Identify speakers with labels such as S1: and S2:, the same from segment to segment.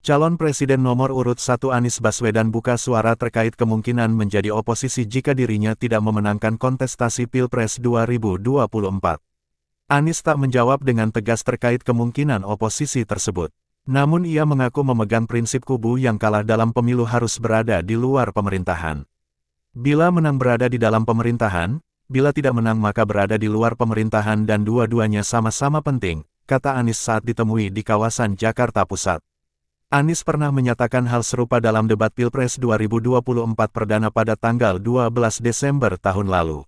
S1: Calon Presiden nomor urut 1 Anies Baswedan buka suara terkait kemungkinan menjadi oposisi jika dirinya tidak memenangkan kontestasi Pilpres 2024. Anies tak menjawab dengan tegas terkait kemungkinan oposisi tersebut. Namun ia mengaku memegang prinsip kubu yang kalah dalam pemilu harus berada di luar pemerintahan. Bila menang berada di dalam pemerintahan, bila tidak menang maka berada di luar pemerintahan dan dua-duanya sama-sama penting, kata Anies saat ditemui di kawasan Jakarta Pusat. Anies pernah menyatakan hal serupa dalam debat Pilpres 2024 perdana pada tanggal 12 Desember tahun lalu.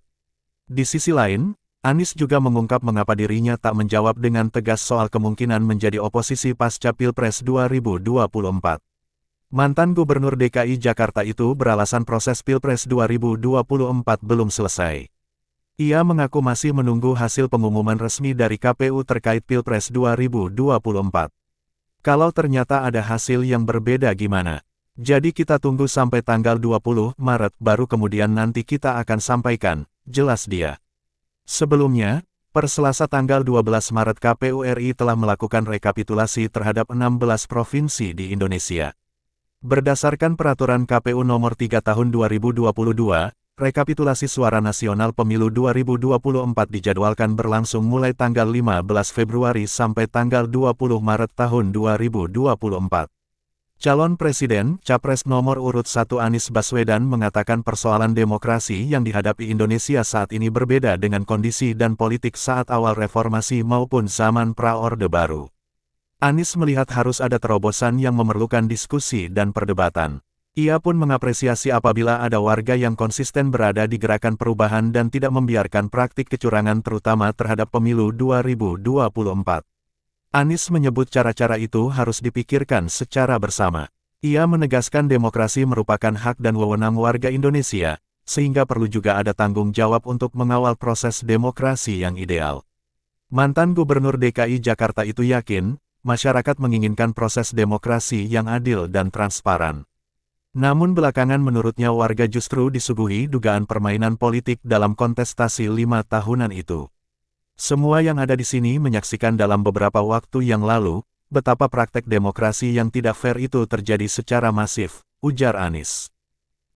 S1: Di sisi lain, Anies juga mengungkap mengapa dirinya tak menjawab dengan tegas soal kemungkinan menjadi oposisi pasca Pilpres 2024. Mantan Gubernur DKI Jakarta itu beralasan proses Pilpres 2024 belum selesai. Ia mengaku masih menunggu hasil pengumuman resmi dari KPU terkait Pilpres 2024. Kalau ternyata ada hasil yang berbeda gimana? Jadi kita tunggu sampai tanggal 20 Maret baru kemudian nanti kita akan sampaikan, jelas dia. Sebelumnya, per Selasa tanggal 12 Maret KPU RI telah melakukan rekapitulasi terhadap 16 provinsi di Indonesia. Berdasarkan peraturan KPU nomor 3 tahun 2022, rekapitulasi suara nasional pemilu 2024 dijadwalkan berlangsung mulai tanggal 15 Februari sampai tanggal 20 Maret tahun 2024. Calon Presiden, Capres nomor urut 1 Anies Baswedan mengatakan persoalan demokrasi yang dihadapi Indonesia saat ini berbeda dengan kondisi dan politik saat awal reformasi maupun zaman pra-Orde Baru. Anies melihat harus ada terobosan yang memerlukan diskusi dan perdebatan. Ia pun mengapresiasi apabila ada warga yang konsisten berada di gerakan perubahan dan tidak membiarkan praktik kecurangan terutama terhadap pemilu 2024. Anies menyebut cara-cara itu harus dipikirkan secara bersama. Ia menegaskan demokrasi merupakan hak dan wewenang warga Indonesia, sehingga perlu juga ada tanggung jawab untuk mengawal proses demokrasi yang ideal. Mantan Gubernur DKI Jakarta itu yakin, masyarakat menginginkan proses demokrasi yang adil dan transparan. Namun belakangan menurutnya warga justru disuguhi dugaan permainan politik dalam kontestasi 5 tahunan itu. Semua yang ada di sini menyaksikan dalam beberapa waktu yang lalu, betapa praktek demokrasi yang tidak fair itu terjadi secara masif, ujar Anies.